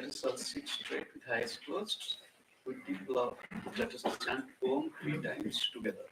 us all sit straight with eyes closed. With deep love, let us chant Om 3 times together.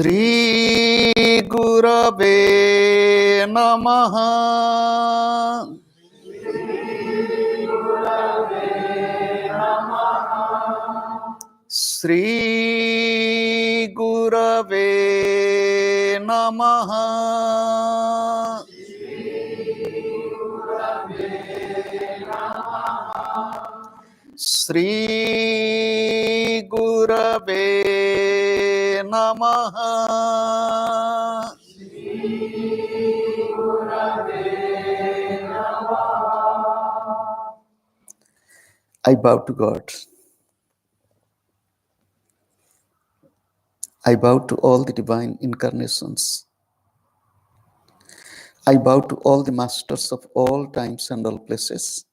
Sri Gurave Namaha. Sri Gurave Namaha. Sri Gurave Namaha. I bow to God. I bow to all the divine incarnations. I bow to all the masters of all times and all places.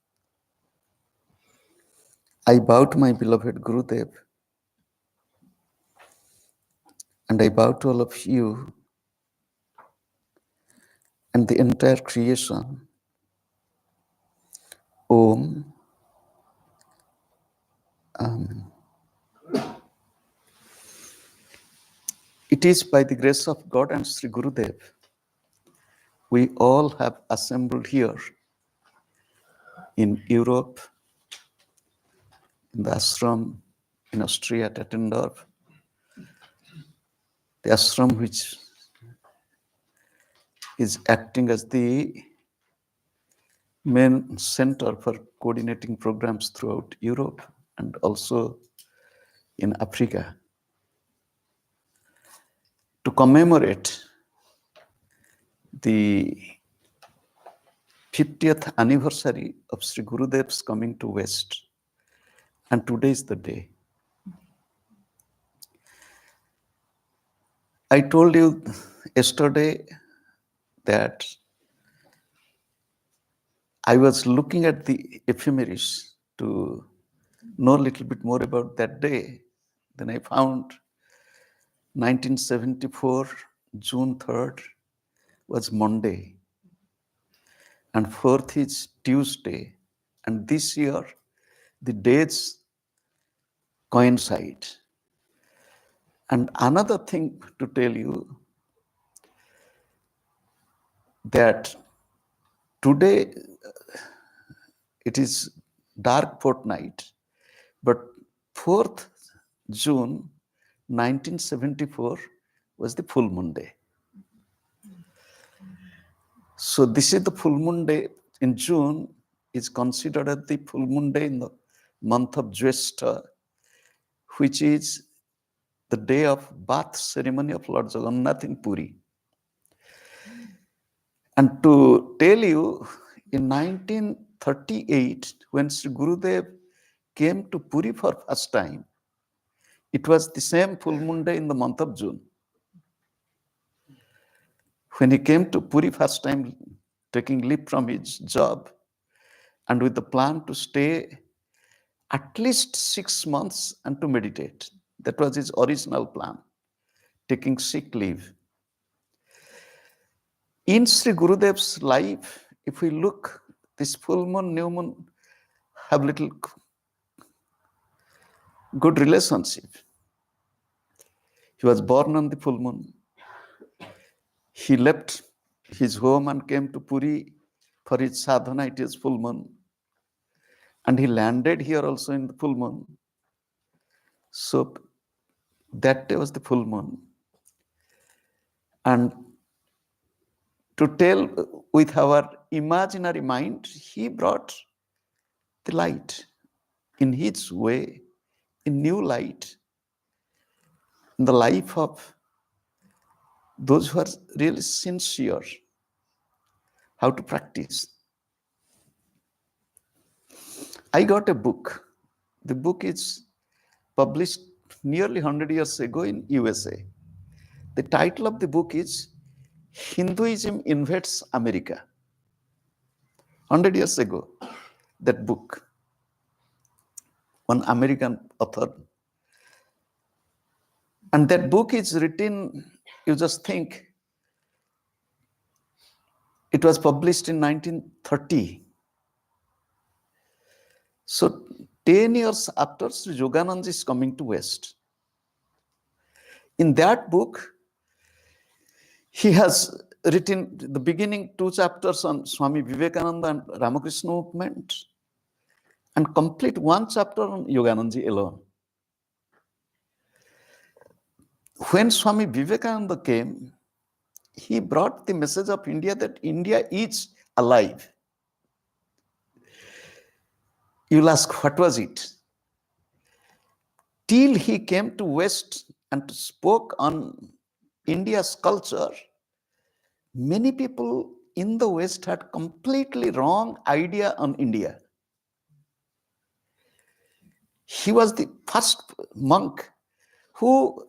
I bow to my beloved Gurudev. And I bow to all of you and the entire creation. Om. Amen. It is by the grace of God and Sri Gurudev we all have assembled here in Europe, in the ashram in Austria, Tattendorf, the ashram which is acting as the main center for coordinating programs throughout Europe and also in Africa, to commemorate the 50th anniversary of Sri Gurudev's coming to West. And today is the day. I told you yesterday that I was looking at the ephemeris to know a little bit more about that day. Then I found 1974, June 3rd was Monday, and 4th is Tuesday. And this year, the dates coincide. And another thing to tell you, that today it is dark fortnight, but 4th June 1974 was the full moon day. So this is the full moon day in June, is considered as the full moon day in the month of Jyeshtha, which is the day of bath ceremony of Lord Jagannath in Puri. And to tell you, in 1938, when Sri Gurudev came to Puri for first time, it was the same full moon day in the month of June. When he came to Puri first time, taking leave from his job, and with the plan to stay at least 6 months and to meditate. That was his original plan, taking sick leave. In Sri Gurudev's life, if we look, this full moon, new moon have little good relationship. He was born on the full moon. He left his home and came to Puri for his sadhana, it is full moon. And he landed here also in the full moon. So that day was the full moon. And to tell with our imaginary mind, he brought the light in his way, in new light, in the life of those who are really sincere, how to practice. I got a book. The book is published nearly 100 years ago in USA. The title of the book is Hinduism Invades America. 100 years ago, that book, one American author. And that book is written, you just think, it was published in 1930. So 10 years after Sri Yogananda is coming to West. In that book, he has written the beginning 2 chapters on Swami Vivekananda and Ramakrishna movement, and complete 1 chapter on Yogananda alone. When Swami Vivekananda came, he brought the message of India that India is alive. You'll ask, what was it? Till he came to West and spoke on India's culture, many people in the West had completely wrong idea on India. He was the first monk who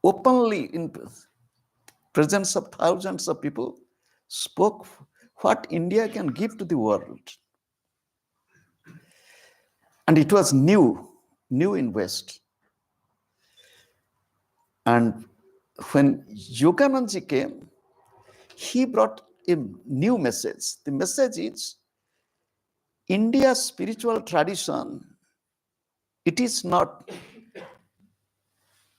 openly, in presence of thousands of people, spoke what India can give to the world. And it was new in West. And when Yogananda came, he brought a new message. The message is, India's spiritual tradition, it is not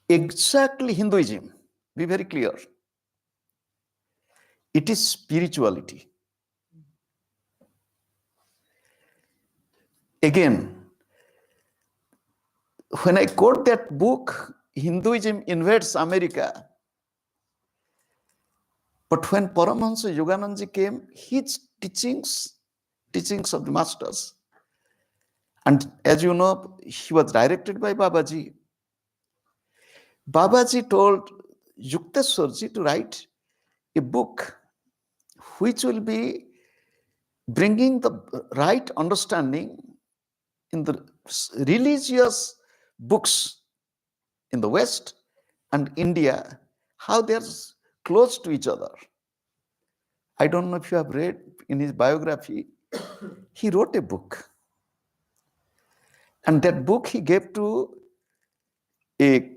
exactly Hinduism. Be very clear. It is spirituality. Again, when I quote that book, Hinduism Invades America, but when Paramahansa Yogananda came, his teachings of the masters, and as you know, he was directed by Babaji. Babaji told Yukteswarji to write a book which will be bringing the right understanding in the religious books in the West and India, how they're close to each other. I don't know if you have read in his biography, he wrote a book. And that book he gave to a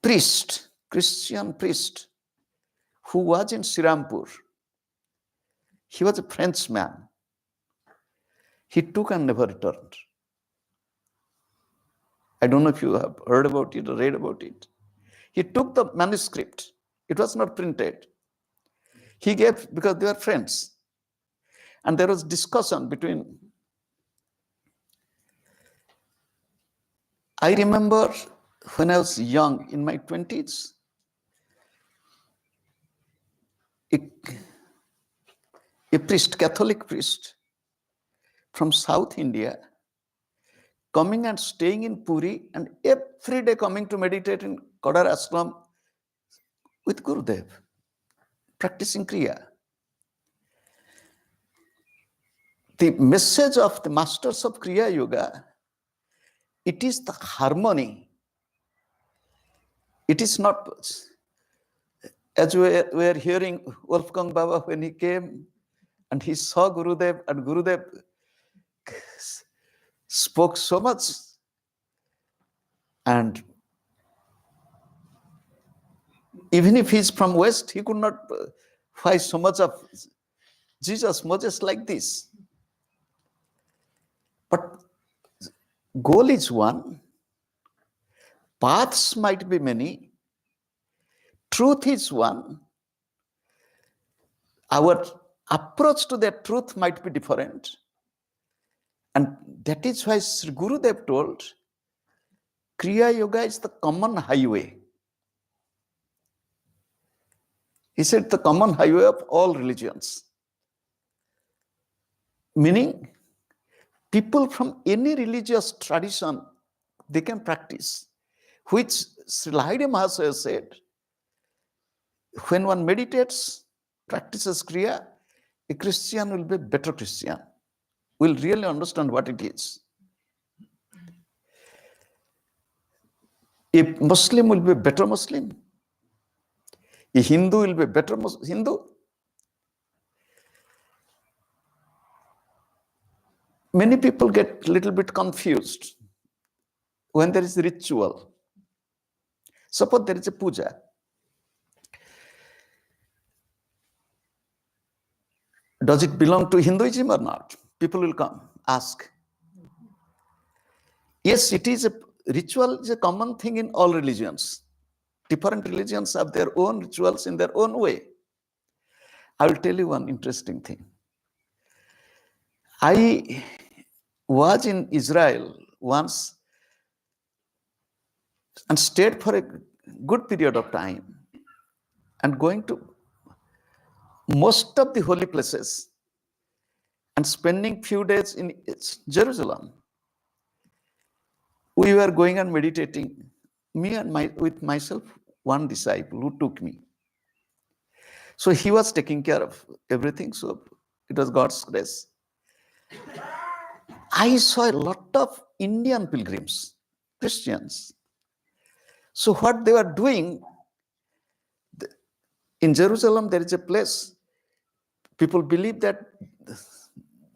priest, Christian priest, who was in Srirampur. He was a Frenchman. He took and never returned. I don't know if you have heard about it or read about it. He took the manuscript. It was not printed. He gave, because they were friends. And there was discussion between. I remember when I was young, in my 20s, a priest, Catholic priest from South India, coming and staying in Puri and every day coming to meditate in Kadar Ashram with Gurudev, practicing Kriya. The message of the masters of Kriya Yoga, it is the harmony. It is not, as we were hearing Wolfgang Baba when he came and he saw Gurudev, and Gurudev spoke so much, and even if he's from West, he could not find so much of Jesus, Moses like this. But goal is one, paths might be many, truth is one. Our approach to that truth might be different. And that is why Sri Gurudev told, Kriya Yoga is the common highway. He said the common highway of all religions. Meaning, people from any religious tradition, they can practice. Which Sri Mahasaya said, when one meditates, practices Kriya, a Christian will be a better Christian, will really understand what it is. A Muslim will be a better Muslim. A Hindu will be a better Hindu. Many people get a little bit confused when there is a ritual. Suppose there is a puja. Does it belong to Hinduism or not? People will come, ask. Yes, it is a ritual, is a common thing in all religions. Different religions have their own rituals in their own way. I will tell you one interesting thing. I was in Israel once and stayed for a good period of time and going to most of the holy places and spending few days in Jerusalem. We were going and meditating, me and with myself, one disciple who took me. So he was taking care of everything, so it was God's grace. I saw a lot of Indian pilgrims, Christians. So what they were doing, in Jerusalem there is a place, people believe that the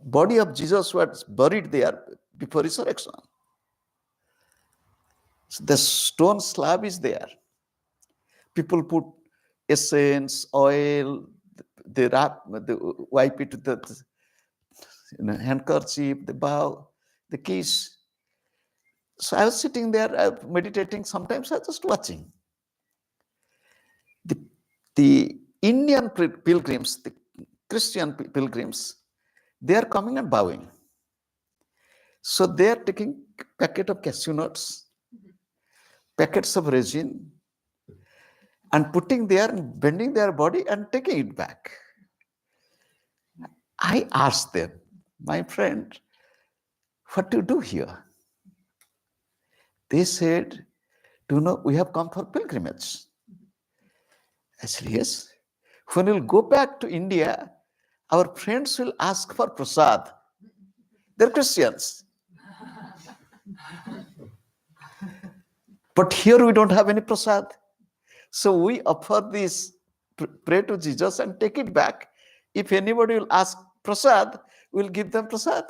body of Jesus was buried there before resurrection. So the stone slab is there. People put essence, oil, they wipe it with the handkerchief, the bow, the kiss. So I was sitting there meditating. Sometimes I was just watching. The Indian pilgrims, the Christian pilgrims, they are coming and bowing. So they are taking packet of cashew nuts, packets of resin, and putting there and bending their body and taking it back. I asked them, my friend, what do you do here? They said, do you know, we have come for pilgrimage. I said, yes. When we'll go back to India, our friends will ask for prasad. They're Christians. But here we don't have any prasad. So we offer this, pray to Jesus and take it back. If anybody will ask prasad, we'll give them prasad.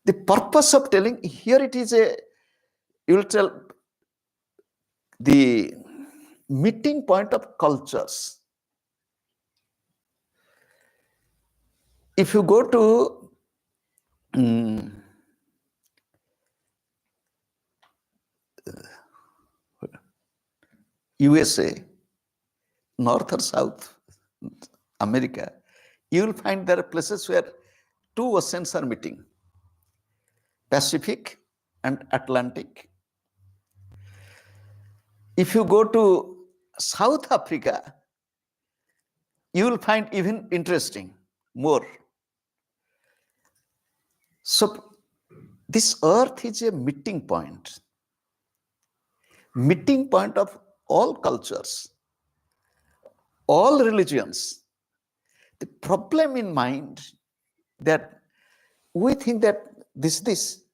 The purpose of telling, here it is you will tell the meeting point of cultures. If you go to USA, North or South America, you will find there are places where two oceans are meeting, Pacific and Atlantic. If you go to South Africa, you will find even interesting, more. So this earth is a meeting point of all cultures, all religions. The problem in mind that we think that this,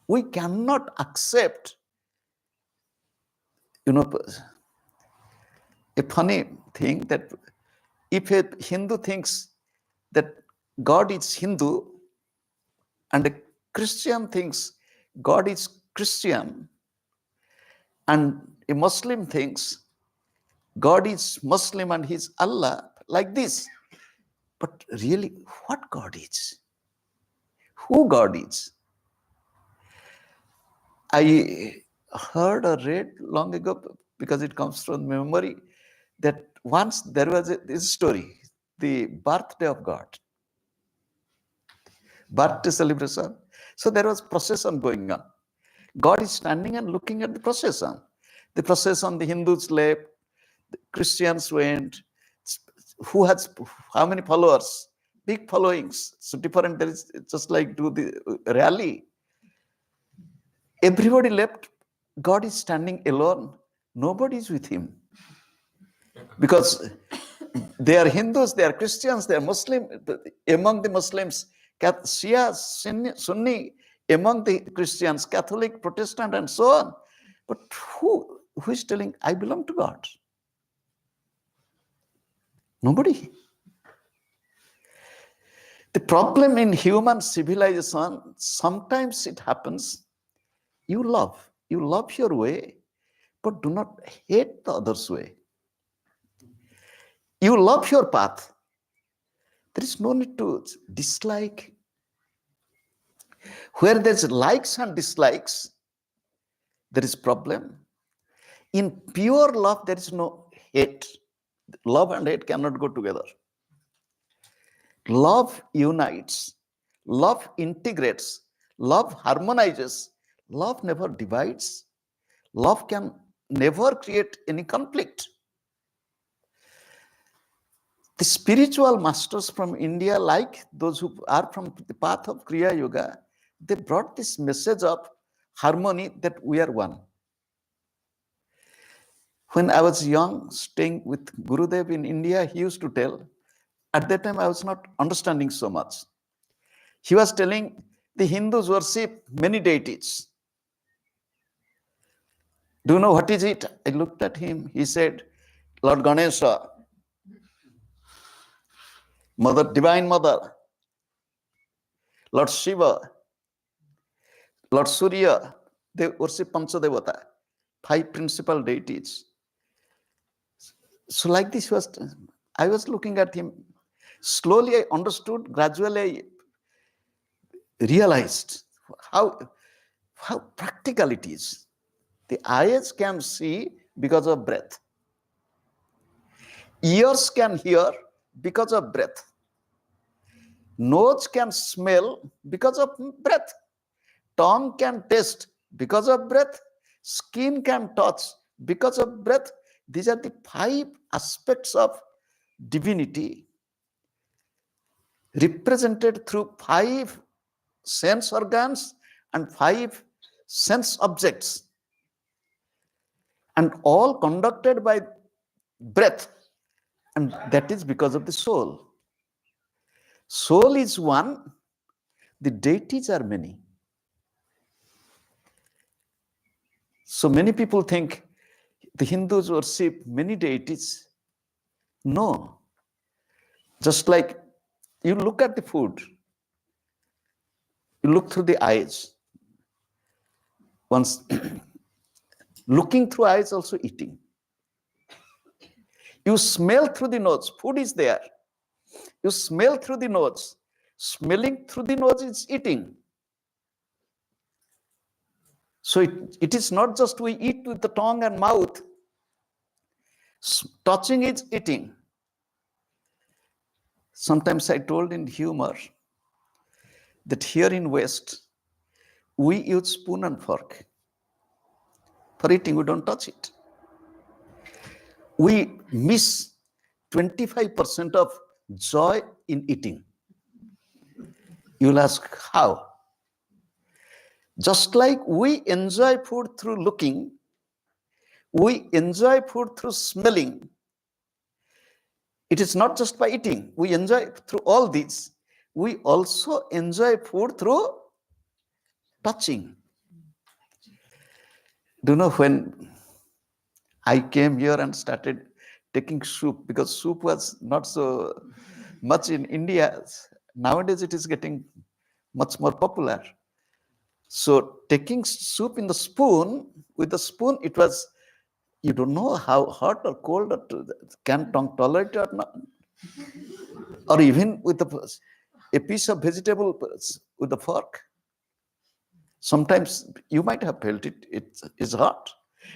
we cannot accept, a funny thing that if a Hindu thinks that God is Hindu and a Christian thinks God is Christian and a Muslim thinks God is Muslim and he's Allah, like this. But really, what God is? Who God is? I heard or read long ago, because it comes from memory, that once there was this story, the birthday of God, birthday celebration. So there was procession going on. God is standing and looking at the procession. The procession, the Hindus left, the Christians went. Who has how many followers? Big followings. So different. There is just like do the rally. Everybody left. God is standing alone. Nobody is with him. Because they are Hindus, they are Christians, they are Muslim. Among the Muslims, Shia, Sunni, among the Christians, Catholic, Protestant, and so on. But who is telling, I belong to God? Nobody. The problem in human civilization, sometimes it happens, you love your way, but do not hate the other's way. You love your path. There is no need to dislike. Where there's likes and dislikes, there is problem. In pure love, there is no hate. Love and hate cannot go together. Love unites. Love integrates. Love harmonizes. Love never divides. Love can never create any conflict. The spiritual masters from India, like those who are from the path of Kriya Yoga, they brought this message of harmony, that we are one. When I was young, staying with Gurudev in India, he used to tell, at that time I was not understanding so much. He was telling the Hindus worship many deities. Do you know what is it? I looked at him. He said, Lord Ganesha, Mother, Divine Mother, Lord Shiva, Lord Surya, they worship Panchadevata, 5 principal deities. So like this I was looking at him. Slowly I understood, gradually I realized how practical it is. The eyes can see because of breath. Ears can hear because of breath. Nose can smell because of breath. Tongue can taste because of breath. Skin can touch because of breath. These are the 5 aspects of divinity represented through 5 sense organs and 5 sense objects, and all conducted by breath, and that is because of the soul. Soul is one, the deities are many. So many people think the Hindus worship many deities. No. Just like you look at the food, you look through the eyes. Once looking through eyes, also eating. You smell through the nose, food is there. You smell through the nose. Smelling through the nose is eating. So it is not just we eat with the tongue and mouth. Touching is eating. Sometimes I told in humor that here in West, we use spoon and fork. For eating, we don't touch it. We miss 25% of joy in eating. You'll ask, how? Just like we enjoy food through looking, we enjoy food through smelling. It is not just by eating. We enjoy through all these. We also enjoy food through touching. Do you know, when I came here and started taking soup, because soup was not so much in India. Nowadays it is getting much more popular. So taking soup in the spoon, with the spoon, it was, you don't know how hot or cold, or can tongue tolerate it or not. Or even with a piece of vegetable with a fork. Sometimes you might have felt it is hot,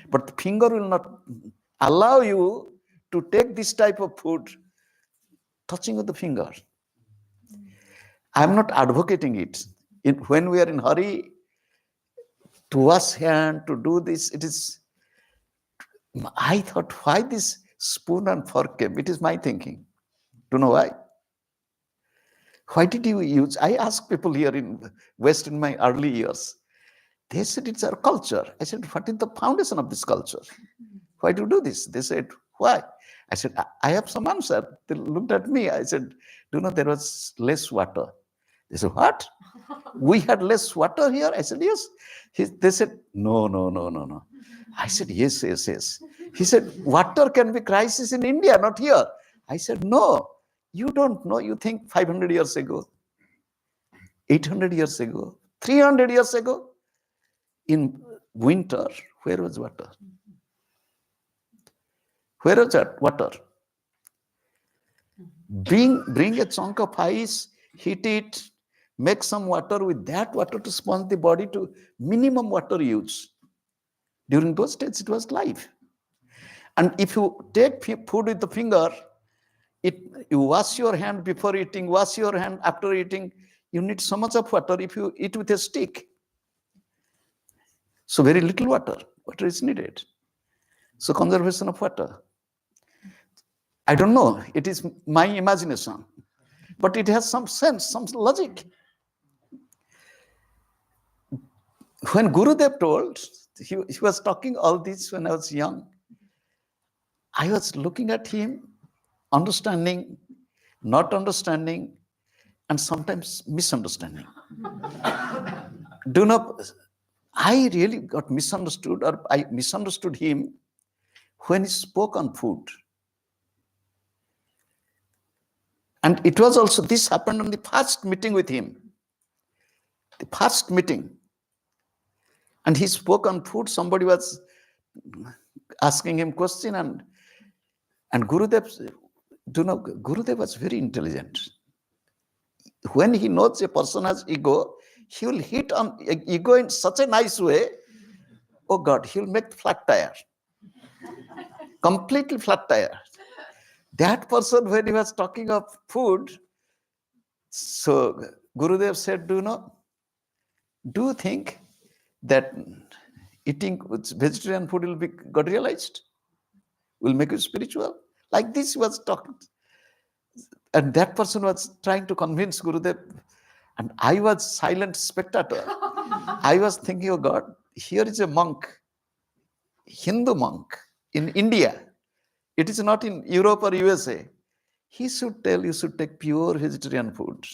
but the finger will not allow you to take this type of food touching with the finger. I'm not advocating it. When we are in hurry to wash hand, to do this, it is, I thought, why this spoon and fork came? It is my thinking. Do you know why? Why did you use? I asked people here in West in my early years. They said it's our culture. I said, what is the foundation of this culture? Why do you do this? They said, why? I said, I have some answer. They looked at me. I said, do you know there was less water? They said, what? We had less water here? I said, yes. They said, no. I said, yes. He said, water can be crisis in India, not here. I said, no, you don't know. You think 500 years ago, 800 years ago, 300 years ago, in winter, where was water? Where was that water? Bring a chunk of ice, heat it, make some water, with that water to sponge the body to minimum water use. During those days, it was life. And if you take food with the finger, you wash your hand before eating, wash your hand after eating. You need so much of water if you eat with a stick. So very little water is needed. So conservation of water. I don't know, it is my imagination, but it has some sense, some logic. When Gurudev told, he was talking all this when I was young, I was looking at him, understanding, not understanding, and sometimes misunderstanding. Do not, I really got misunderstood, or I misunderstood him when he spoke on food. And it was also, this happened on the first meeting with him. The first meeting. And he spoke on food. Somebody was asking him question, and Gurudev, Gurudev was very intelligent. When he knows a person has ego, he will hit on ego in such a nice way. Oh God, he will make flat tire. Completely flat tire. That person, when he was talking of food, so Gurudev said, do you think that eating vegetarian food will be God realized? Will make you spiritual? Like this he was talking. And that person was trying to convince Gurudev. And I was silent spectator. I was thinking, oh God, here is a monk, Hindu monk in India. It is not in Europe or USA. He should tell you should take pure vegetarian food.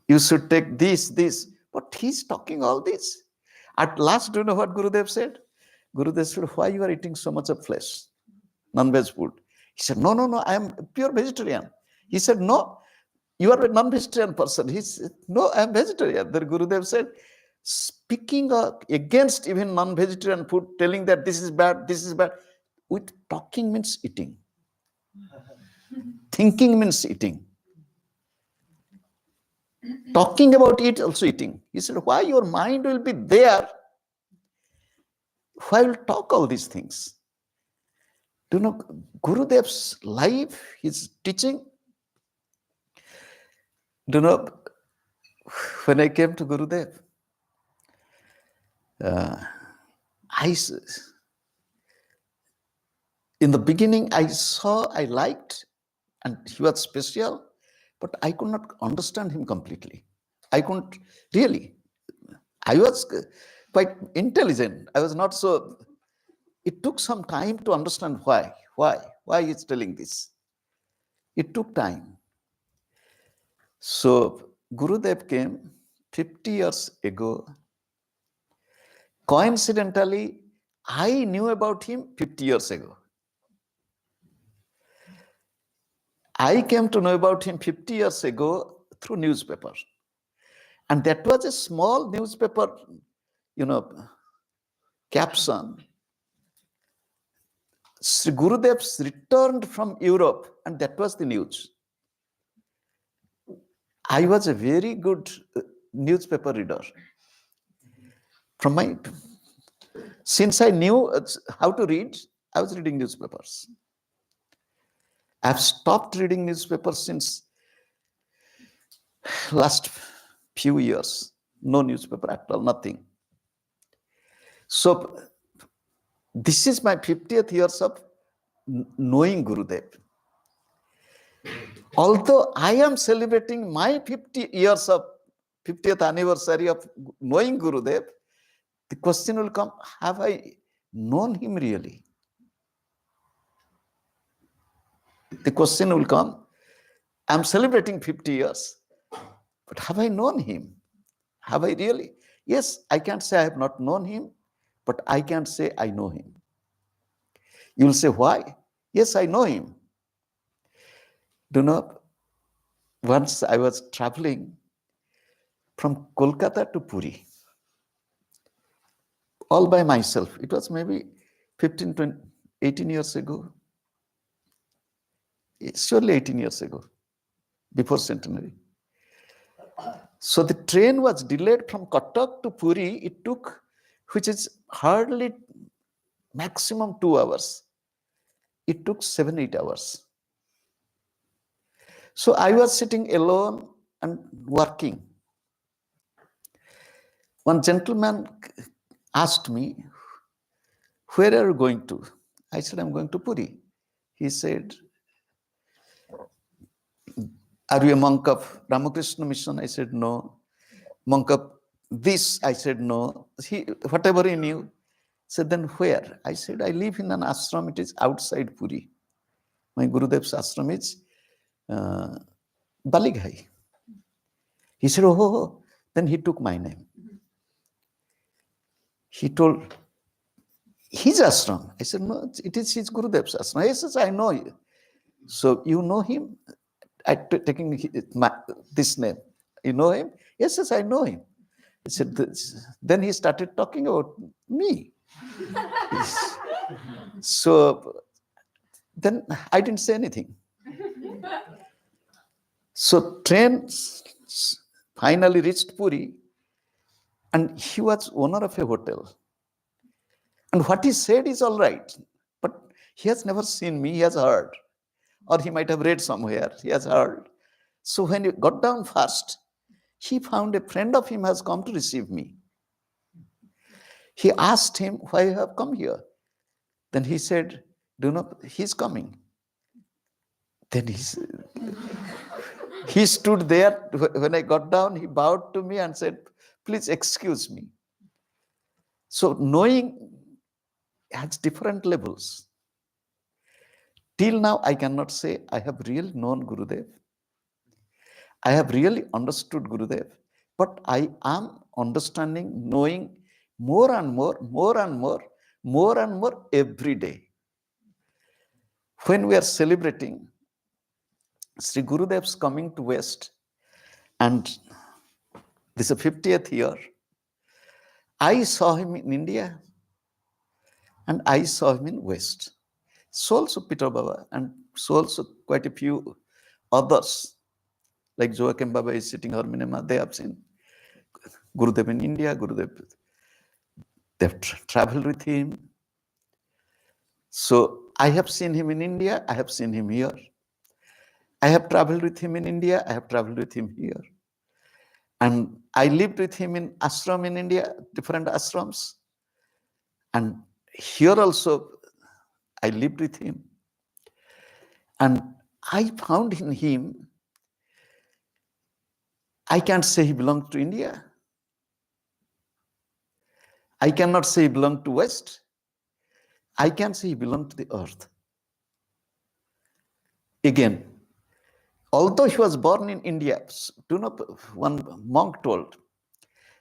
You should take this. But he's talking all this. At last, do you know what Gurudev said? Gurudev said, why you are eating so much of flesh, non-veg food? He said, no, I am pure vegetarian. He said, no, you are a non-vegetarian person. He said, no, I am vegetarian. Then Gurudev said, speaking against even non-vegetarian food, telling that this is bad, with talking means eating. Thinking means eating. Talking about it also eating. He said, why your mind will be there? Why will talk all these things? Do you know Gurudev's life, his teaching? Do you know, when I came to Gurudev, in the beginning I liked, and he was special, but I could not understand him completely. I couldn't really. I was quite intelligent. I was not so. It took some time to understand why he's telling this. It took time. So Gurudev came 50 years ago. Coincidentally, I knew about him 50 years ago. I came to know about him 50 years ago through newspaper. And that was a small newspaper, caption. Sri Gurudev's returned from Europe, and that was the news. I was a very good newspaper reader. Since I knew how to read, I was reading newspapers. I've stopped reading newspapers since last few years, no newspaper at all, nothing. So this is my 50th years of knowing Gurudev. Although I am celebrating my 50th anniversary of knowing Gurudev, the question will come, have I known him really? The question will come, I'm celebrating 50 years, but have I known him? Have I really? Yes, I can't say I have not known him, but I can say I know him. You will say, why? Yes, I know him. Do you know, once I was traveling from Kolkata to Puri, all by myself. It was maybe 15, 20, 18 years ago. Surely 18 years ago, before centenary. So the train was delayed from Cuttack to Puri. It took, which is hardly maximum 2 hours. It took 7-8 hours. So I was sitting alone and working. One gentleman asked me, where are you going to? I said, I'm going to Puri. He said, are you a monk of Ramakrishna Mission? I said, no. Monk of this? I said, no. Whatever he knew. Said, then where? I said, I live in an ashram. It is outside Puri. My Gurudev's ashram is Balighai. He said, oh, then he took my name. He told, his ashram. I said, no, it is his Gurudev's ashram. He says, I know you. So you know him? Taking this name. You know him? Yes, I know him. He said, then he started talking about me. So then I didn't say anything. So train finally reached Puri, and he was owner of a hotel. And what he said is all right, but he has never seen me, he has heard. Or he might have read somewhere, he has heard. So when he got down first, he found a friend of him has come to receive me. He asked him, why you have come here? Then he said, do you know, he's coming. Then he stood there. When I got down, he bowed to me and said, please excuse me. So knowing has different levels. Till now, I cannot say I have really known Gurudev. I have really understood Gurudev, but I am understanding, knowing more and more, more and more, more and more every day. When we are celebrating Sri Gurudev's coming to West, and this is the 50th year, I saw him in India and I saw him in West. So also Peter Baba, and so also quite a few others, like Joachim Baba is sitting Harminema, they have seen Gurudev in India, Gurudev, they've traveled with him. So I have seen him in India, I have seen him here. I have traveled with him in India, I have traveled with him here. And I lived with him in ashram in India, different ashrams. And here also, I lived with him. And I found in him, I can't say he belonged to India. I cannot say he belonged to West. I can say he belonged to the earth. Again, although he was born in India, do not, one monk told,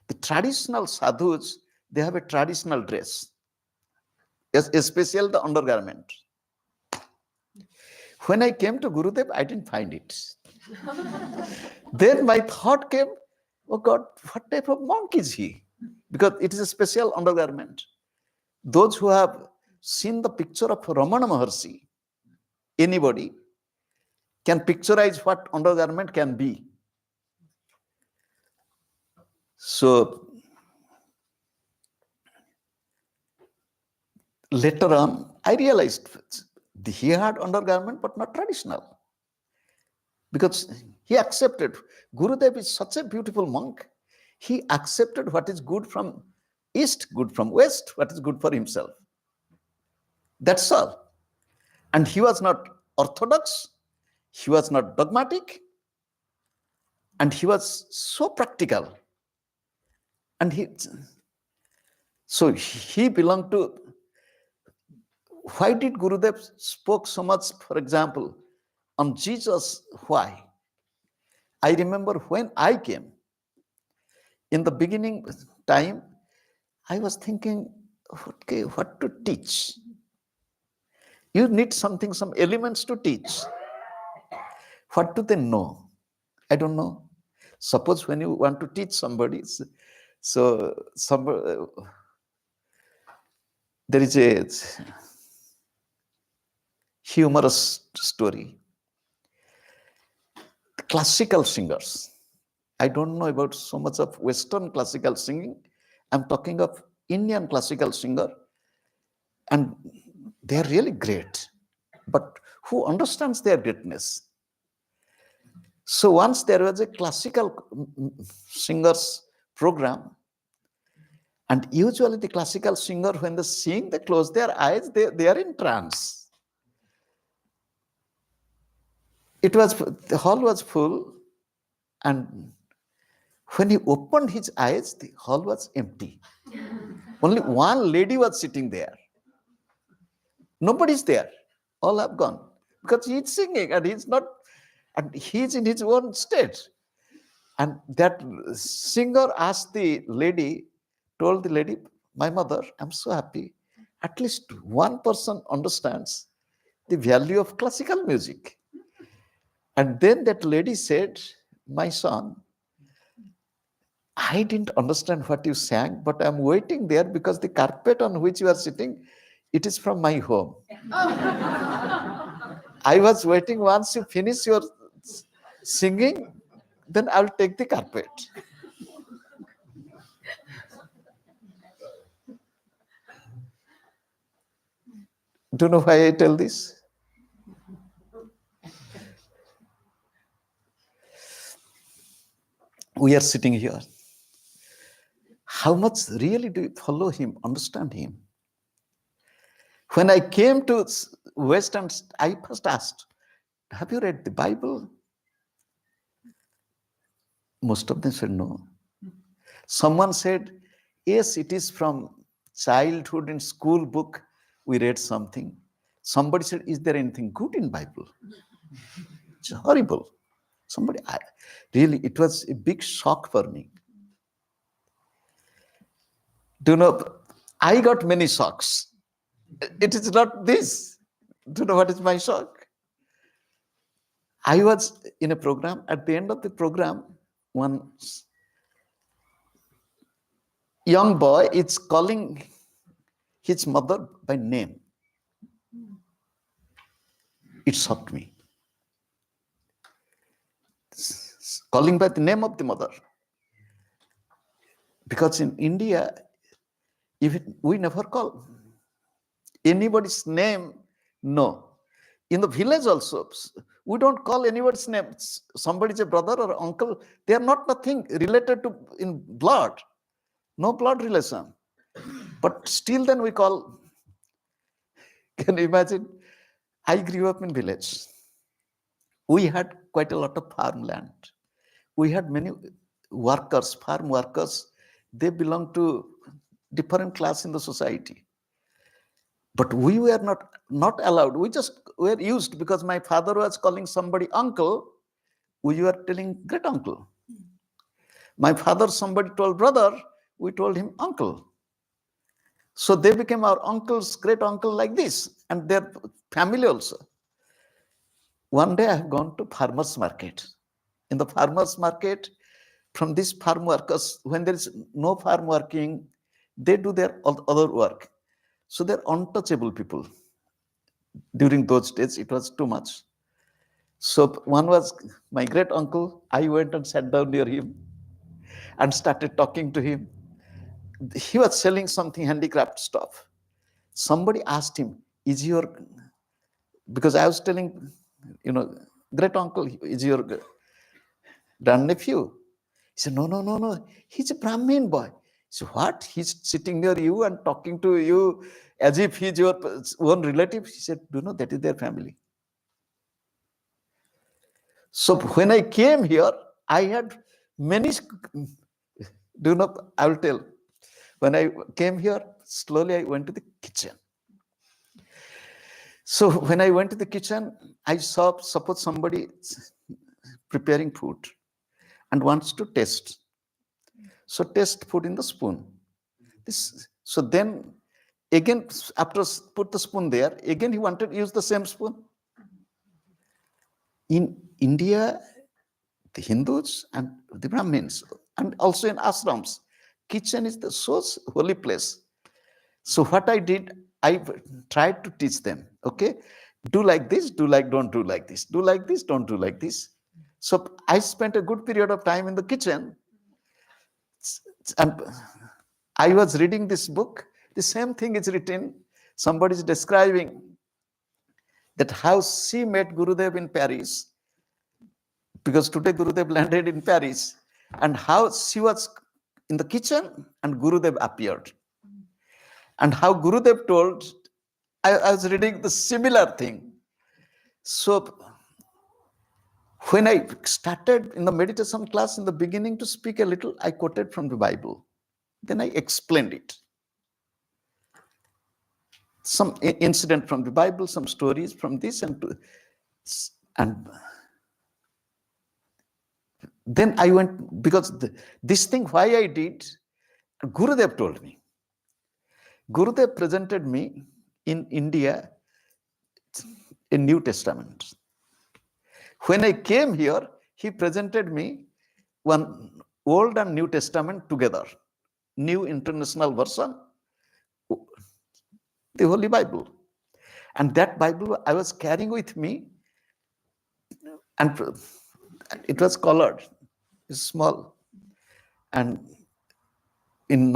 the traditional sadhus, they have a traditional dress, especially the undergarment. When I came to Gurudev, I didn't find it. Then my thought came, oh God, what type of monk is he? Because it is a special undergarment. Those who have seen the picture of Ramana Maharshi, anybody can picturize what undergarment can be. So later on, I realized he had undergarment, but not traditional. Because He accepted. Gurudev is such a beautiful monk. He accepted what is good from east, good from west, what is good for himself. That's all. And he was not orthodox, he was not dogmatic, and he was so practical. And he belonged to, why did Gurudev spoke so much, for example, on Jesus? Why? I remember when I came, in the beginning time, I was thinking, okay, what to teach? You need something, some elements to teach. What do they know? I don't know. Suppose when you want to teach somebody, there is a humorous story. Classical singers. I don't know about so much of Western classical singing. I'm talking of Indian classical singer, and they are really great. But who understands their greatness? So once there was a classical singers program, and usually the classical singer, when they sing, they close their eyes, they are in trance. The hall was full, and when he opened his eyes, the hall was empty. Only one lady was sitting there. Nobody's there. All have gone. Because he's singing and he's in his own state. And that singer asked the lady, told the lady, my mother, I'm so happy. At least one person understands the value of classical music. And then that lady said, my son, I didn't understand what you sang, but I'm waiting there because the carpet on which you are sitting, it is from my home. I was waiting once you finish your singing, then I'll take the carpet. Do you know why I tell this? We are sitting here. How much really do you follow him, understand him? When I came to West, and I first asked, have you read the Bible? Most of them said no. Someone said, yes, it is from childhood in school book, we read something. Somebody said, is there anything good in Bible? It's horrible. Really, it was a big shock for me. Do you know, I got many shocks. It is not this. Do you know what is my shock? I was in a program. At the end of the program, one young boy is calling his mother by name. It shocked me. Calling by the name of the mother. Because in India, even we never call anybody's name, no. In the village also, we don't call anybody's name. Somebody's a brother or uncle. They are not nothing related to in blood. No blood relation. But still then we call. Can you imagine? I grew up in village. We had quite a lot of farmland. We had many workers, farm workers. They belong to different class in the society. But we were not allowed. We just were used because my father was calling somebody uncle. We were telling great uncle. My father, somebody told brother, we told him uncle. So they became our uncles, great uncle like this, and their family also. One day I have gone to farmers market. In the farmers market, from these farm workers, when there is no farm working, they do their other work. So they're untouchable people. During those days, it was too much. So one was my great uncle. I went and sat down near him and started talking to him. He was selling something handicraft stuff. Somebody asked him, is your, because I was telling, great uncle, is your grandnephew. He said, no. He's a Brahmin boy. He said, what? He's sitting near you and talking to you as if he's your own relative. He said, do you know, that is their family. So when I came here, I had many, do you know, I will tell. When I came here, slowly I went to the kitchen. So when I went to the kitchen, I saw, suppose somebody preparing food and wants to taste. So taste food in the spoon. So then again, after put the spoon there, again he wanted to use the same spoon. In India, the Hindus and the Brahmins, and also in ashrams, kitchen is the so holy place. So what I did, I tried to teach them, okay, do like this, do like, don't do like this, do like this, don't do like this. So I spent a good period of time in the kitchen, and I was reading this book. The same thing is written. Somebody is describing that how she met Gurudev in Paris, because today Gurudev landed in Paris, and how she was in the kitchen and Gurudev appeared. And how Gurudev told, I was reading the similar thing. So when I started in the meditation class in the beginning to speak a little, I quoted from the Bible. Then I explained it. Some incident from the Bible, some stories from this, and then I went, because this thing, why I did, Gurudev told me. Gurudev presented me in India a New Testament. When I came here, he presented me one Old and New Testament together, New International Version, the Holy Bible. And that Bible I was carrying with me, and it was colored, it's small. And in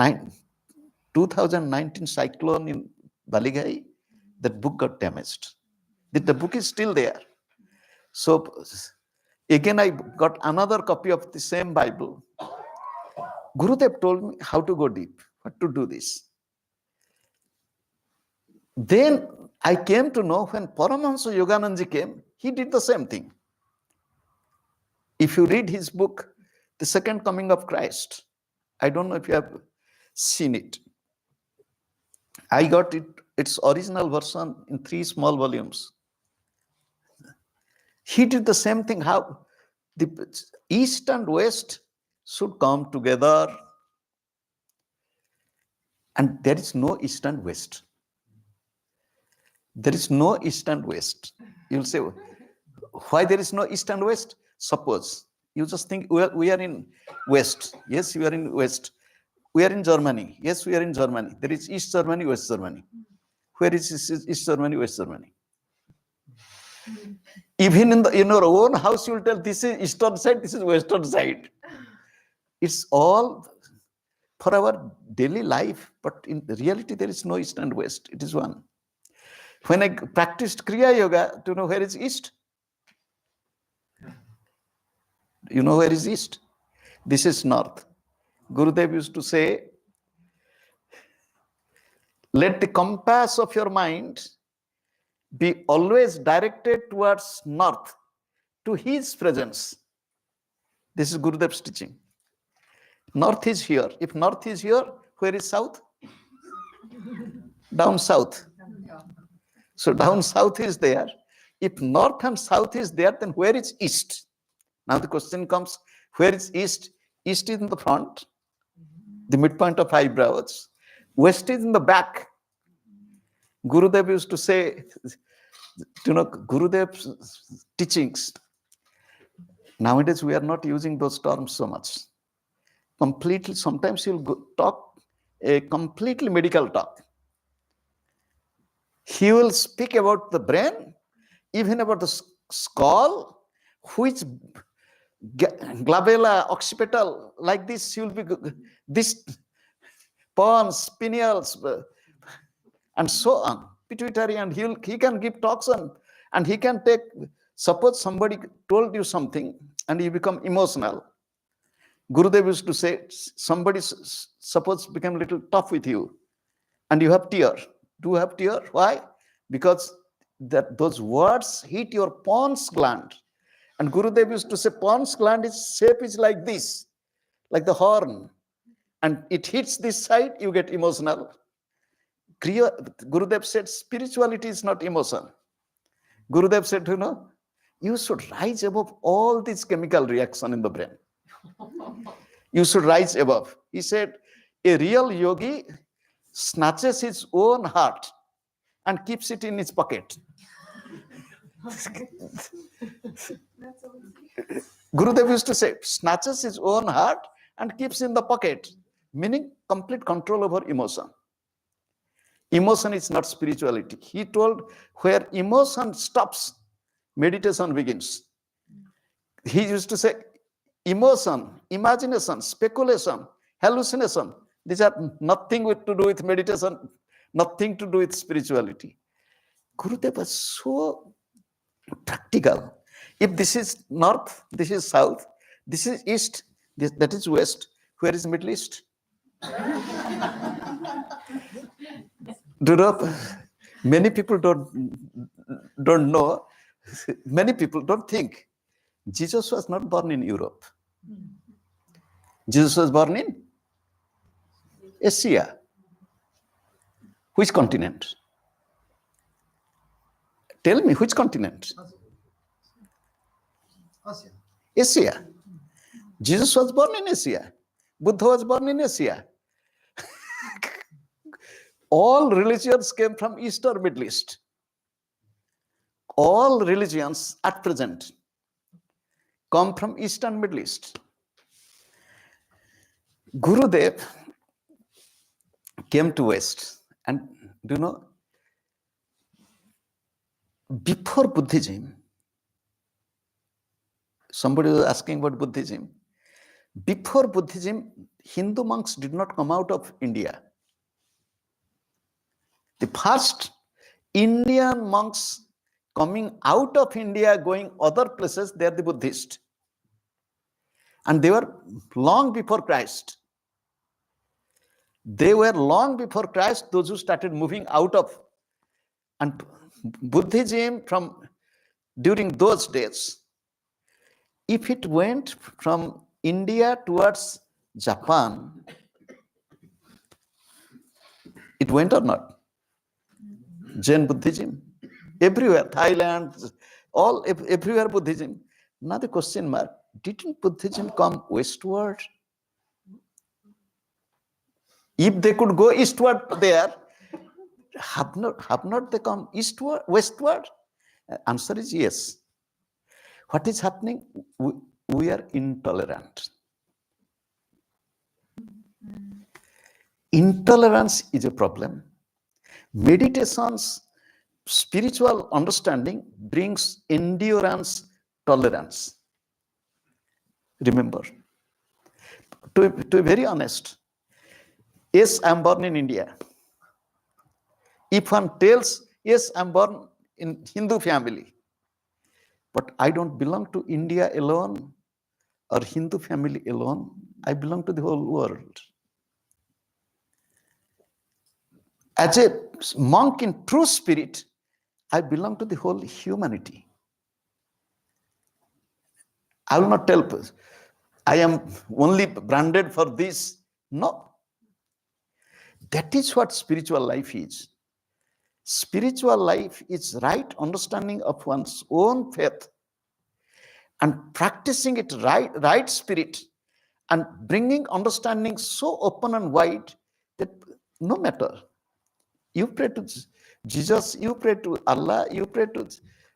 2019 cyclone in Baligai, that book got damaged. The book is still there. So again, I got another copy of the same Bible. Gurudev told me how to go deep, what to do this. Then I came to know when Paramahansa Yoganandaji came, he did the same thing. If you read his book, The Second Coming of Christ, I don't know if you have seen it. I got its original version in 3 small volumes. He did the same thing, how the East and West should come together. And there is no East and West. There is no East and West. You'll say, why there is no East and West? Suppose you just think we are in West. Yes, we are in West. We are in Germany. Yes, we are in Germany. There is East Germany, West Germany. Where is East Germany, West Germany? Even in your own house, you will tell this is Eastern side, this is Western side. It's all for our daily life, but in reality, there is no East and West. It is one. When I practiced Kriya Yoga, do you know where is East? You know where is East? This is North. Gurudev used to say, let the compass of your mind be always directed towards North, to his presence. This is Gurudev's teaching. North is here. If North is here, where is South? Down South. So down South is there. If North and South is there, then where is East? Now the question comes, where is East? East is in the front, the midpoint of eyebrows. West is in the back. Gurudev used to say, you know, Gurudev's teachings. Nowadays, we are not using those terms so much. Completely, sometimes he'll talk a completely medical talk. He will speak about the brain, even about the skull, which glabella, occipital, like this, he will be this pons, pineals, and so on, pituitary, and he can give talks on, and he can take, suppose somebody told you something, and you become emotional. Gurudev used to say, somebody suppose become a little tough with you, and you have tear. Do you have tear? Why? Because those words hit your pons gland. And Gurudev used to say, pons gland shape is like this, like the horn. And it hits this side, you get emotional. Kriya, Gurudev said, spirituality is not emotion. Gurudev said, you should rise above all this chemical reaction in the brain. You should rise above. He said, a real yogi snatches his own heart and keeps it in his pocket. Gurudev used to say, snatches his own heart and keeps in the pocket, meaning complete control over emotion. Emotion is not spirituality. He told, where emotion stops, meditation begins. He used to say, emotion, imagination, speculation, hallucination, these are nothing to do with meditation, nothing to do with spirituality. Gurudev was so practical. If this is north, this is south, this is east, that is west, where is Middle East? Many people don't know, many people don't think. Jesus was not born in Europe. Jesus was born in Asia. Which continent? Tell me, which continent? Asia. Jesus was born in Asia. Buddha was born in Asia. All religions came from East or Middle East. All religions at present come from East and Middle East. Gurudev came to West, and before Buddhism, somebody was asking about Buddhism. Before Buddhism, Hindu monks did not come out of India. The first Indian monks coming out of India, going other places, they are the Buddhists. And they were long before Christ. They were long before Christ, those who started moving out of. And Buddhism from during those days, if it went from India towards Japan, it went or not? Jain Buddhism, everywhere, Thailand, everywhere Buddhism. Now the question mark, didn't Buddhism come westward? If they could go eastward there, have not they come eastward, westward? Answer is yes. What is happening? We are intolerant. Intolerance is a problem. Meditation's spiritual understanding brings endurance, tolerance. Remember, to be very honest, yes, I am born in India. If one tells, yes, I am born in Hindu family, but I don't belong to India alone or Hindu family alone. I belong to the whole world. As a monk in true spirit, I belong to the whole humanity. I will not tell I am only branded for this. No. That is what spiritual life is. Spiritual life is right understanding of one's own faith and practicing it right spirit and bringing understanding so open and wide that no matter, you pray to Jesus, you pray to Allah, you pray to,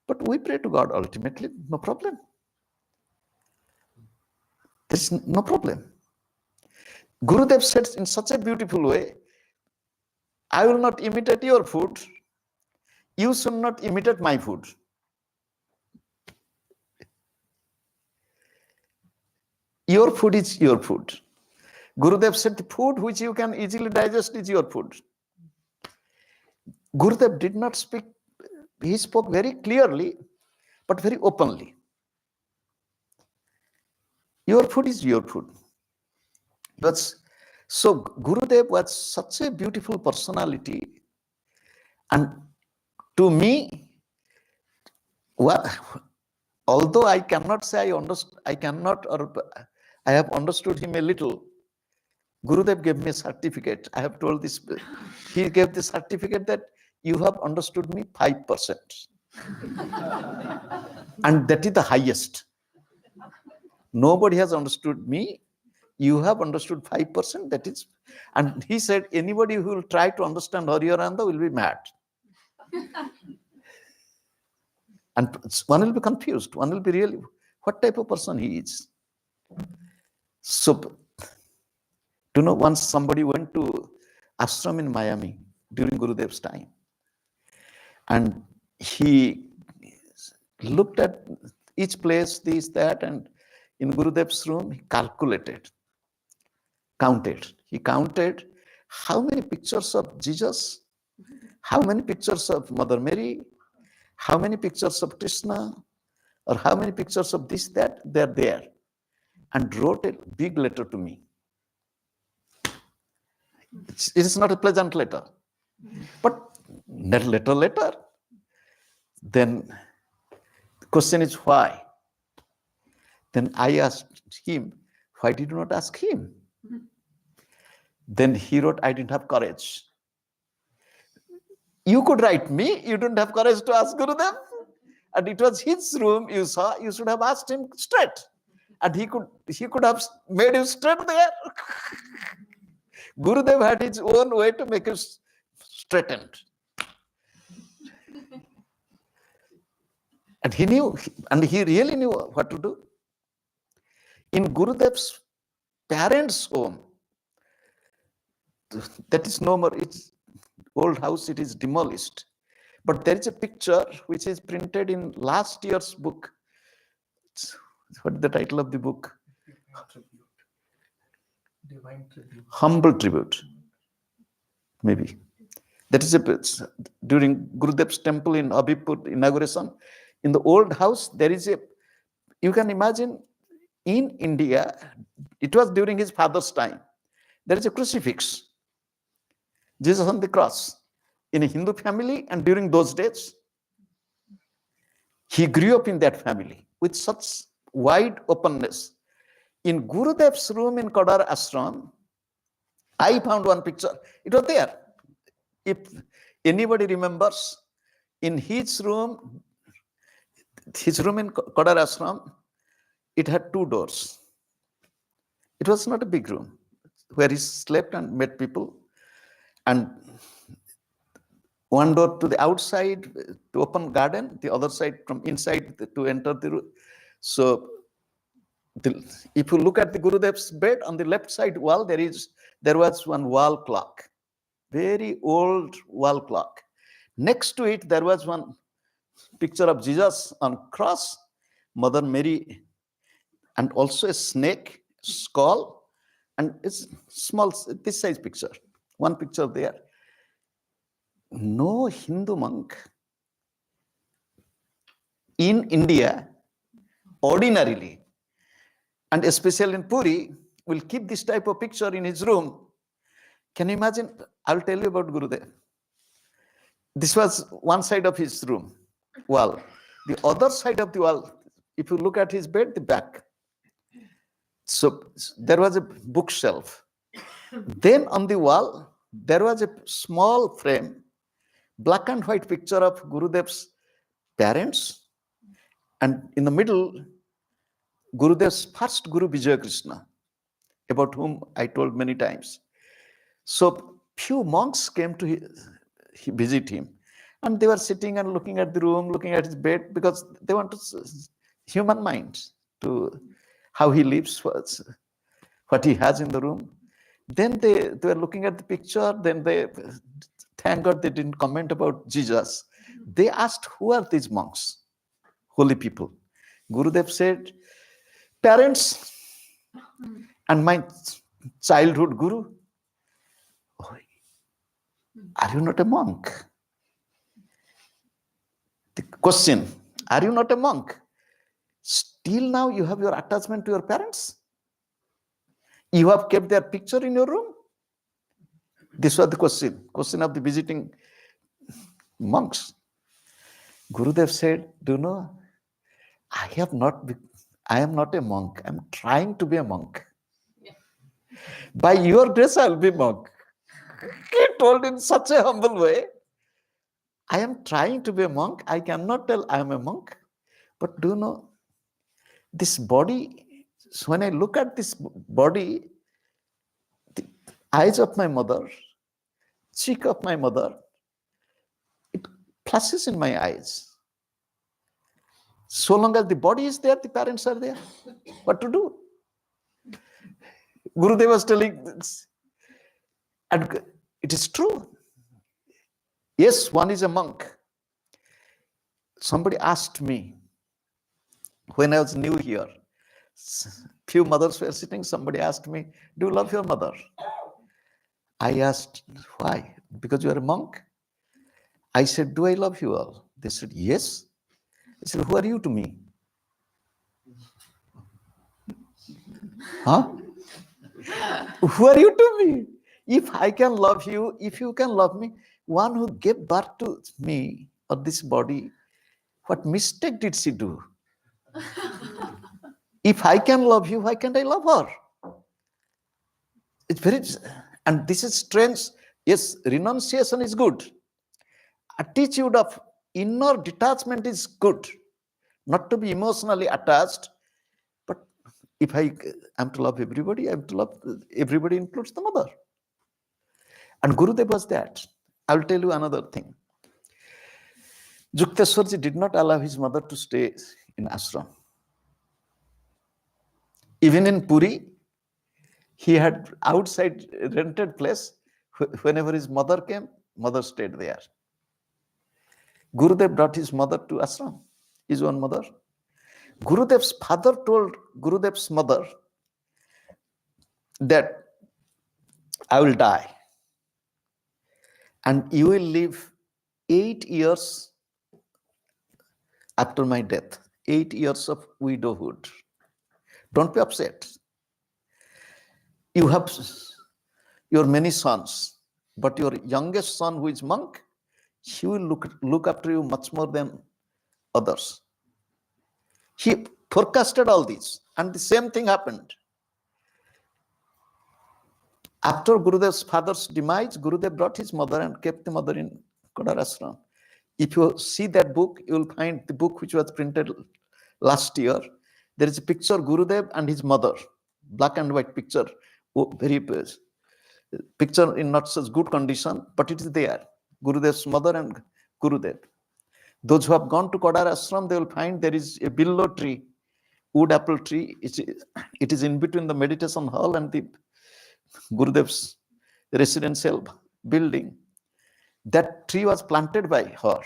but we pray to God ultimately, no problem. There's no problem. Gurudev said in such a beautiful way, I will not imitate your food, you should not imitate my food. Your food is your food. Gurudev said the food which you can easily digest is your food. Gurudev did not speak, he spoke very clearly, but very openly. Your food is your food. So Gurudev was such a beautiful personality. And to me, although I cannot say I have understood him a little, Gurudev gave me a certificate. I have told this. He gave the certificate that you have understood me 5%. And that is the highest. Nobody has understood me. You have understood 5%. That is, and he said, anybody who will try to understand Hariharananda will be mad. And one will be confused. One will be really, what type of person he is. So, once somebody went to ashram in Miami during Gurudev's time, and he looked at each place, this, that, and in Gurudev's room, he counted. He counted how many pictures of Jesus, how many pictures of Mother Mary, how many pictures of Krishna, or how many pictures of this, that, they're there, and wrote a big letter to me. It is not a pleasant letter, but letter. Then the question is why? Then I asked him, why did you not ask him? Then he wrote, I didn't have courage. You could write me, you didn't have courage to ask Gurudev. And it was his room, you saw, you should have asked him straight. And he could have made you straight there. Gurudev had his own way to make you straightened. And he knew, and he really knew what to do. In Gurudev's parents' home, that is no more, it's old house, it is demolished. But there is a picture which is printed in last year's book. What is the title of the book? Divine Tribute. Humble Tribute. Maybe. That is during Gurudev's temple in Abhipur inauguration. In the old house, there is you can imagine, in India, it was during his father's time, there is a crucifix, Jesus on the cross, in a Hindu family, and during those days, he grew up in that family with such wide openness. In Gurudev's room in Kadar Ashram, I found one picture. It was there. If anybody remembers, in his room in Kadar Ashram, it had 2 doors. It was not a big room where he slept and met people. And one door to the outside to open garden, the other side from inside to enter the room. So if you look at the Gurudev's bed, on the left side wall, there was one wall clock, very old wall clock. Next to it, there was one picture of Jesus on cross, Mother Mary, and also a snake, skull, and it's small, this size picture. One picture there. No Hindu monk in India, ordinarily, and especially in Puri, will keep this type of picture in his room. Can you imagine? I'll tell you about Gurudev. This was one side of his room wall. The other side of the wall, if you look at his bed, the back. So there was a bookshelf. Then on the wall, there was a small frame, black and white picture of Gurudev's parents. And in the middle, Gurudev's first Guru, Vijaya Krishna, about whom I told many times. So few monks came to visit him. And they were sitting and looking at the room, looking at his bed, because they want to human minds to how he lives, what he has in the room. Then they were looking at the picture. Then they, thank God they didn't comment about Jesus. They asked, who are these monks? Holy people. Gurudev said, parents and my childhood guru. Oh, are you not a monk? The question, are you not a monk? till now you have your attachment to your parents? You have kept their picture in your room? This was the question of the visiting monks. Gurudev said, do you know, I am not a monk. I'm trying to be a monk. By your grace, I'll be monk. He told in such a humble way, I am trying to be a monk. I cannot tell I am a monk. But do you know, this body, when I look at this body, the eyes of my mother, cheek of my mother, it flashes in my eyes. So long as the body is there, the parents are there. What to do? Gurudev was telling this, and it is true. Yes, one is a monk. Somebody asked me when I was new here, few mothers were sitting, somebody asked me, do you love your mother? I asked, why? Because you are a monk? I said, do I love you all? They said, yes. I said, who are you to me? Huh? Who are you to me? If I can love you, if you can love me, one who gave birth to me or this body, what mistake did she do? If I can love you, why can't I love her? It's very, and this is strange. Yes, renunciation is good. Attitude of inner detachment is good. Not to be emotionally attached, but if I am to love everybody, I am to love everybody, includes the mother. And Gurudev was that. I will tell you another thing. Yukteswarji did not allow his mother to stay in ashram. Even in Puri, he had outside rented place. Whenever his mother came, mother stayed there. Gurudev brought his mother to ashram, his own mother. Gurudev's father told Gurudev's mother that I will die and you will live 8 years after my death, 8 years of widowhood. Don't be upset. You have your many sons, but your youngest son, who is monk, he will look after you much more than others. He forecasted all this, and the same thing happened. After Gurudev's father's demise, Gurudev brought his mother and kept the mother in Kodarashram. If you see that book, you will find the book which was printed last year. There is a picture Gurudev and his mother, black and white picture, very picture in not such good condition, but it is there. Gurudev's mother and Gurudev. Those who have gone to Kodar Ashram, they will find there is a billow tree, wood apple tree. It is in between the meditation hall and the Gurudev's residential building. That tree was planted by her.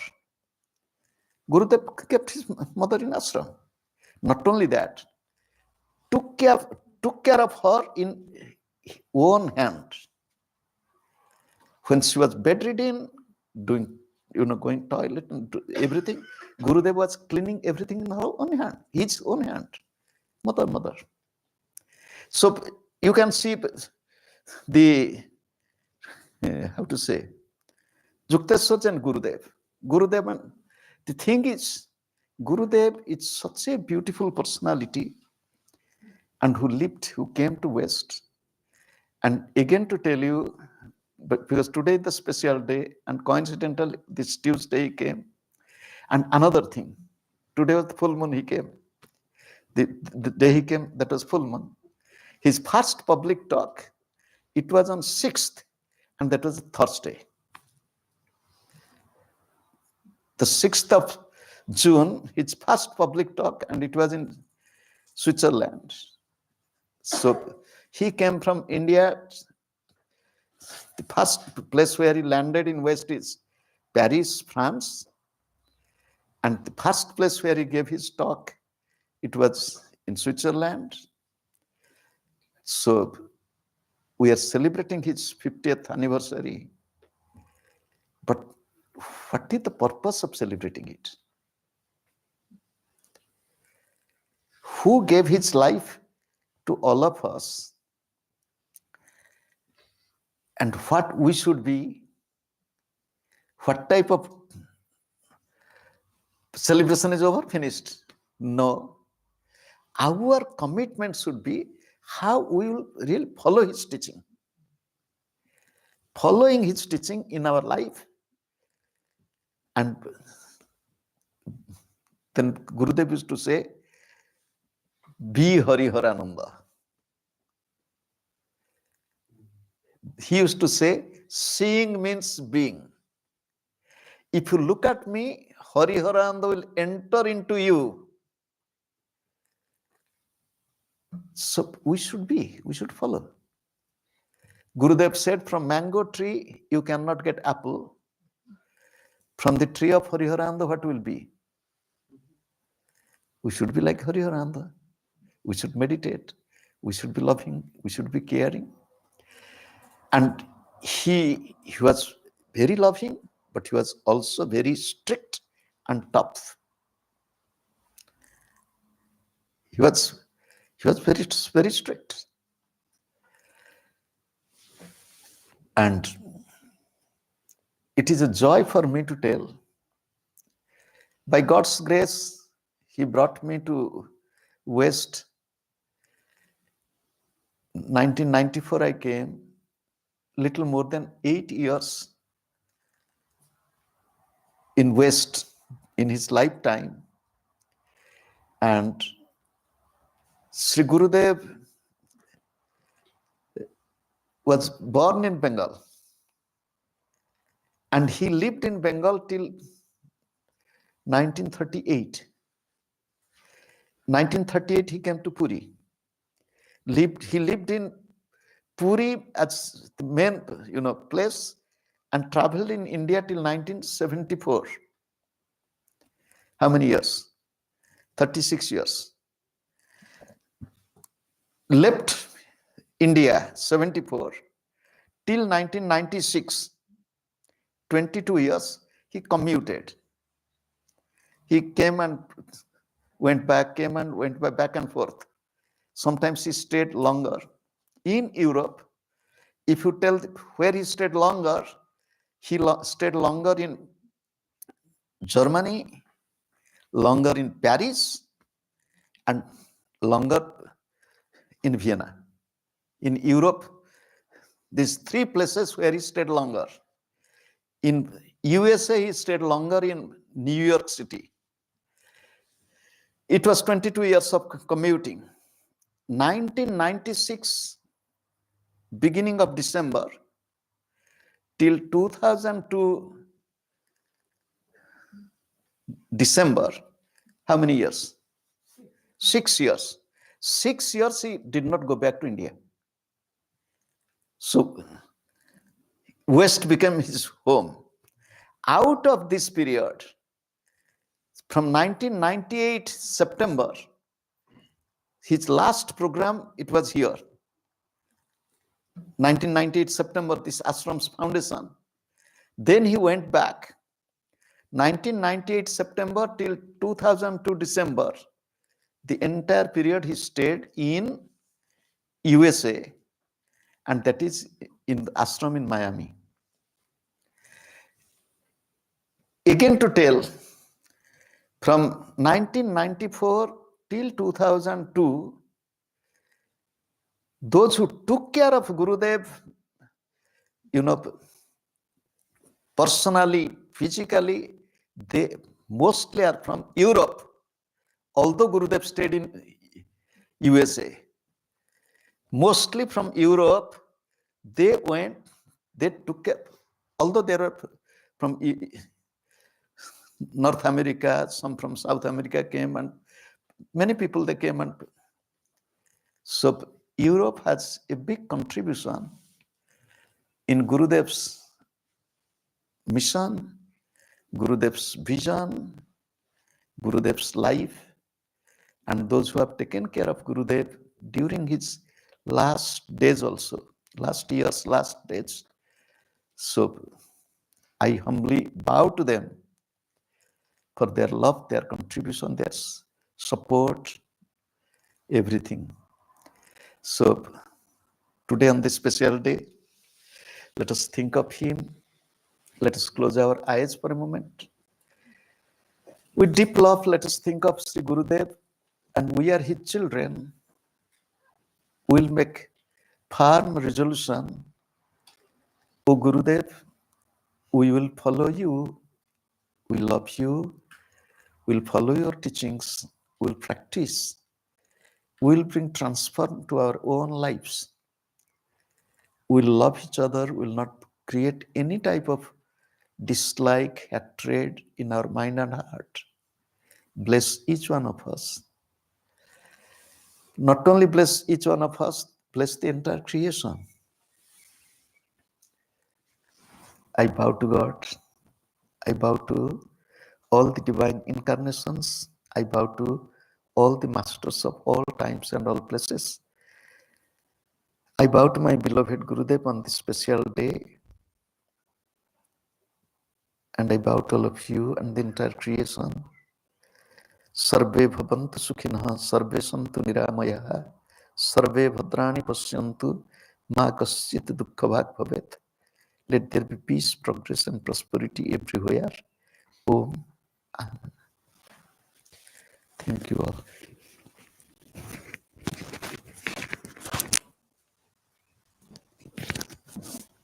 Gurudev kept his mother in ashram. Not only that, took care of her in own hand. When she was bedridden, doing, going toilet and everything, Gurudev was cleaning everything in her own hand, his own hand. Mother. So you can see the, how to say, Yukteswar and Gurudev, and the thing is, Gurudev is such a beautiful personality and who came to West. And again to tell you, but because today is the special day and coincidentally this Tuesday he came. And another thing, today was the full moon he came. The day he came, that was full moon. His first public talk, it was on 6th, and that was Thursday. The 6th of June, his first public talk, and it was in Switzerland. So he came from India. The first place where he landed in West is Paris, France. And the first place where he gave his talk, it was in Switzerland. So we are celebrating his 50th anniversary. But what is the purpose of celebrating it? who gave his life to all of us, and what we should be, what type of celebration is over, finished. No. Our commitment should be how we will really follow his teaching. Following his teaching in our life. And then Gurudev used to say, be Hariharananda. He used to say, seeing means being. If you look at me, Hariharananda will enter into you. So we should follow. Gurudev said, from mango tree, you cannot get apple. From the tree of Hariharananda, what will be? We should be like Hariharananda. We should meditate. We should be loving. We should be caring. And he was very loving, but he was also very strict and tough. He was very, very strict. And it is a joy for me to tell. By God's grace, he brought me to West. 1994 I came, little more than 8 years in West in his lifetime. And Sri Gurudev was born in Bengal. And he lived in Bengal till 1938. 1938 he came to Puri. He lived in Puri as the main place, and traveled in India till 1974. How many years? 36 years. Left India 74 till 1996. 22 years he commuted. He came and went back, came and went back and forth. Sometimes he stayed longer. In Europe, if you tell where he stayed longer, he stayed longer in Germany, longer in Paris, and longer in Vienna. In Europe, these three places where he stayed longer. In USA, he stayed longer in New York City. It was 22 years of commuting. 1996, beginning of December, till 2002 December, how many years? 6 years. 6 years he did not go back to India. So West became his home. Out of this period, from 1998 September, his last program, it was here. 1998 September, this Ashram's foundation. Then he went back. 1998 September till 2002 December, the entire period he stayed in USA, and that is in the ashram in Miami. Again to tell, from 1994 till 2002, those who took care of Gurudev, personally, physically, they mostly are from Europe. Although Gurudev stayed in USA, mostly from Europe, they took care, although they were from North America, some from South America came, and many people they came. And so Europe has a big contribution in Gurudev's mission, Gurudev's vision, Gurudev's life, and those who have taken care of Gurudev during his last days also, last years, last days. So I humbly bow to them for their love, their contribution, their support, everything. So today on this special day, let us think of him. Let us close our eyes for a moment. With deep love, let us think of Sri Gurudev, and we are his children. We'll make firm resolution. O Gurudev, we will follow you. We love you. We'll follow your teachings. We'll practice. We'll bring transform to our own lives. We'll love each other. We'll not create any type of dislike, hatred in our mind and heart. Bless each one of us. Not only bless each one of us, bless the entire creation. I bow to God. I bow to all the divine incarnations. I bow to all the masters of all times and all places. I bow to my beloved Gurudev on this special day. And I bow to all of you and the entire creation. Sarve bhavantu sukhinah, sarve santu niramayah, sarve bhadrani pasyantu, ma kasyit dukkha bhavet. Let there be peace, progress, and prosperity everywhere. Om. Thank you all.